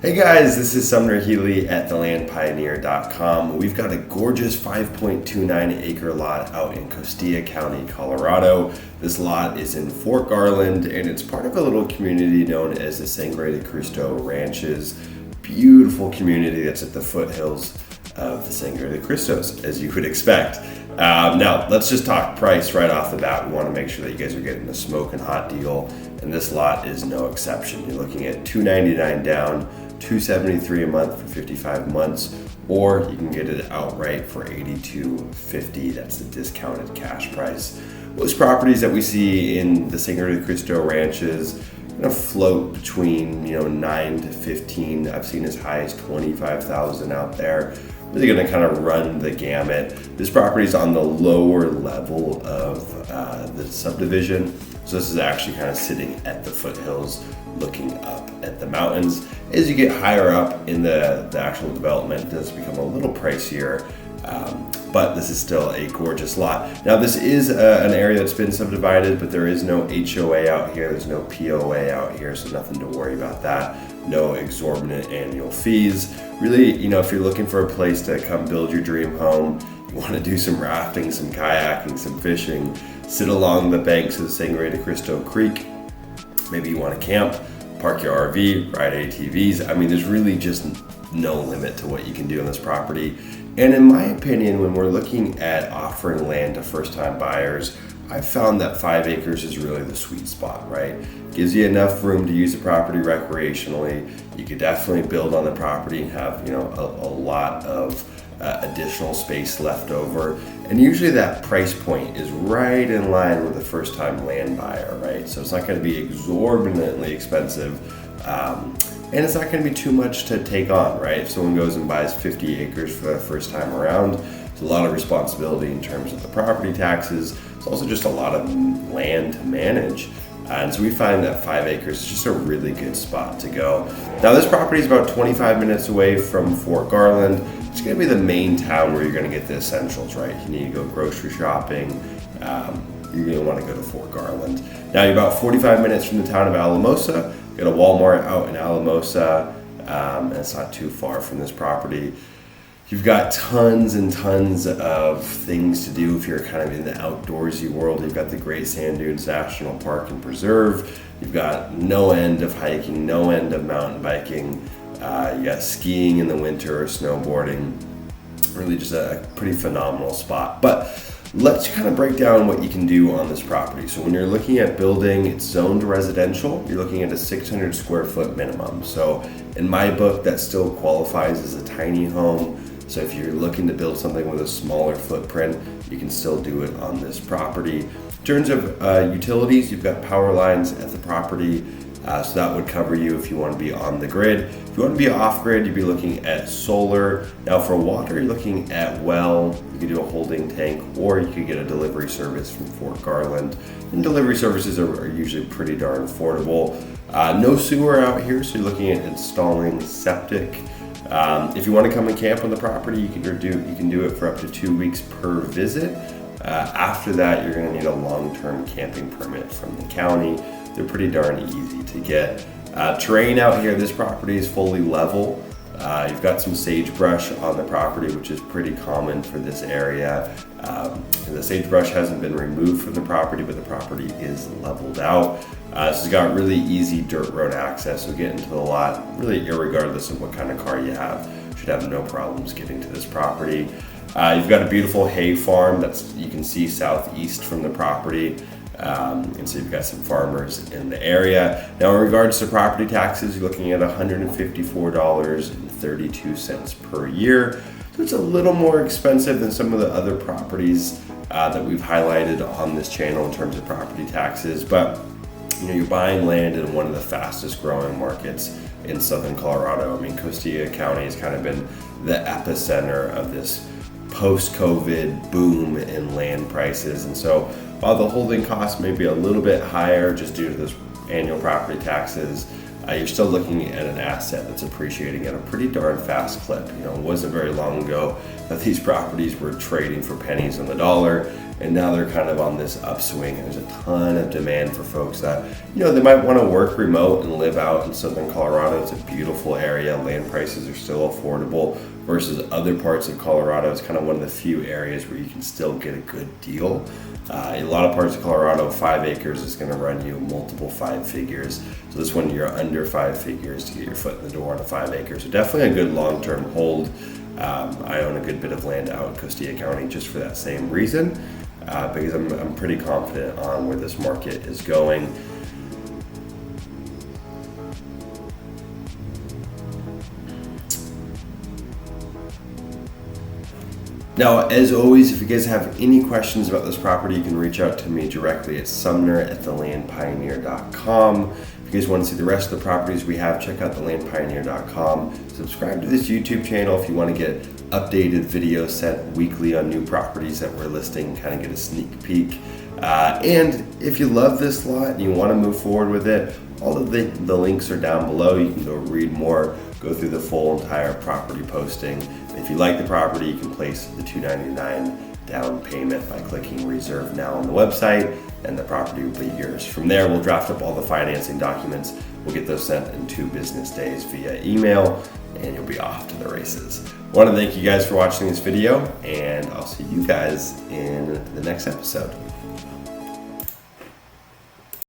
Hey guys, this is Sumner Healey at thelandpioneer.com. We've got a gorgeous 5.29 acre lot out in Costilla County, Colorado. This lot is in Fort Garland and it's part of a little community known as the Sangre de Cristo Ranches. Beautiful community that's at the foothills of the Sangre de Cristos, as you would expect. Now, let's just talk price right off the bat. We want to make sure that you guys are getting a smoking hot deal, and this lot is no exception. You're looking at $299 down, $273 a month for 55 months, or you can get it outright for $82.50. That's the discounted cash price. Most properties that we see in the Sangre de Cristo Ranches float between 9 to 15. I've seen as high as 25,000 out there. Really going to kind of run the gamut. This property is on the lower level of the subdivision, so this is actually kind of sitting at the foothills looking up at the mountains. As you get higher up in the actual development, it does become a little pricier, but this is still a gorgeous lot. Now, this is an area that's been subdivided, but there is no HOA out here, there's no POA out here, so nothing to worry about that. No exorbitant annual fees. Really, if you're looking for a place to come build your dream home, you want to do some rafting, some kayaking, some fishing, sit along the banks of the Sangre de Cristo Creek. Maybe you want to camp, park your RV, ride ATVs. I mean, there's really just no limit to what you can do on this property. And in my opinion, when we're looking at offering land to first-time buyers, I've found that 5 acres is really the sweet spot, right? Gives you enough room to use the property recreationally. You could definitely build on the property and have, a lot of additional space left over. And usually that price point is right in line with a first-time land buyer, right? So it's not going to be exorbitantly expensive. And it's not going to be too much to take on, right? If someone goes and buys 50 acres for the first time around, it's a lot of responsibility in terms of the property taxes. It's also just a lot of land to manage. And so we find that 5 acres is just a really good spot to go. Now, this property is about 25 minutes away from Fort Garland. It's going to be the main town where you're going to get the essentials, right? You need to go grocery shopping. You're going to want to go to Fort Garland. Now, you're about 45 minutes from the town of Alamosa. Got a Walmart out in Alamosa, and it's not too far from this property. You've got tons and tons of things to do if you're kind of in the outdoorsy world. You've got the Great Sand Dunes National Park and Preserve. You've got no end of hiking, no end of mountain biking. You got skiing in the winter or snowboarding. Really just a pretty phenomenal spot. But let's kind of break down what you can do on this property. So when you're looking at building, it's zoned residential. You're looking at a 600 square foot minimum. So in my book, that still qualifies as a tiny home. So if you're looking to build something with a smaller footprint, you can still do it on this property. In terms of utilities, you've got power lines at the property. So that would cover you if you want to be on the grid. If you want to be off grid, you'd be looking at solar. Now for water, you're looking at well. You could do a holding tank, or you could get a delivery service from Fort Garland. And delivery services are usually pretty darn affordable. No sewer out here, so you're looking at installing septic. If you want to come and camp on the property, you can do it for up to 2 weeks per visit. After that, you're going to need a long-term camping permit from the county. They're pretty darn easy to get. Terrain out here, this property is fully level. You've got some sagebrush on the property, which is pretty common for this area. The sagebrush hasn't been removed from the property, but the property is leveled out. So it's got really easy dirt road access, so getting to the lot, really irregardless of what kind of car you have, should have no problems getting to this property. You've got a beautiful hay farm you can see southeast from the property. And so you've got some farmers in the area. Now, in regards to property taxes, you're looking at $154.32 per year. So it's a little more expensive than some of the other properties that we've highlighted on this channel in terms of property taxes. But you're buying land in one of the fastest growing markets in southern Colorado. I mean, Costilla County has kind of been the epicenter of this post-COVID boom in land prices. And so while the holding costs may be a little bit higher just due to those annual property taxes, you're still looking at an asset that's appreciating at a pretty darn fast clip. You know, it wasn't very long ago that these properties were trading for pennies on the dollar, and now they're kind of on this upswing. There's a ton of demand for folks that, you know, they might want to work remote and live out in southern Colorado. It's a beautiful area. Land prices are still affordable versus other parts of Colorado. It's kind of one of the few areas where you can still get a good deal. A lot of parts of Colorado, 5 acres is going to run you multiple 5 figures. So this one, you're under 5 figures to get your foot in the door on a 5 acres. So definitely a good long-term hold. I own a good bit of land out in Costilla County just for that same reason, because I'm pretty confident on where this market is going. Now, as always, if you guys have any questions about this property, you can reach out to me directly at Sumner@thelandpioneer.com. If you guys want to see the rest of the properties we have, check out thelandpioneer.com. Subscribe to this YouTube channel if you want to get updated videos sent weekly on new properties that we're listing, kind of get a sneak peek. And if you love this lot and you want to move forward with it, all of the links are down below. You can go read more, go through the full entire property posting. If you like the property, you can place the $299 down payment by clicking reserve now on the website, and the property will be yours. From there, we'll draft up all the financing documents. We'll get those sent in 2 business days via email, and you'll be off to the races. I want to thank you guys for watching this video, and I'll see you guys in the next episode.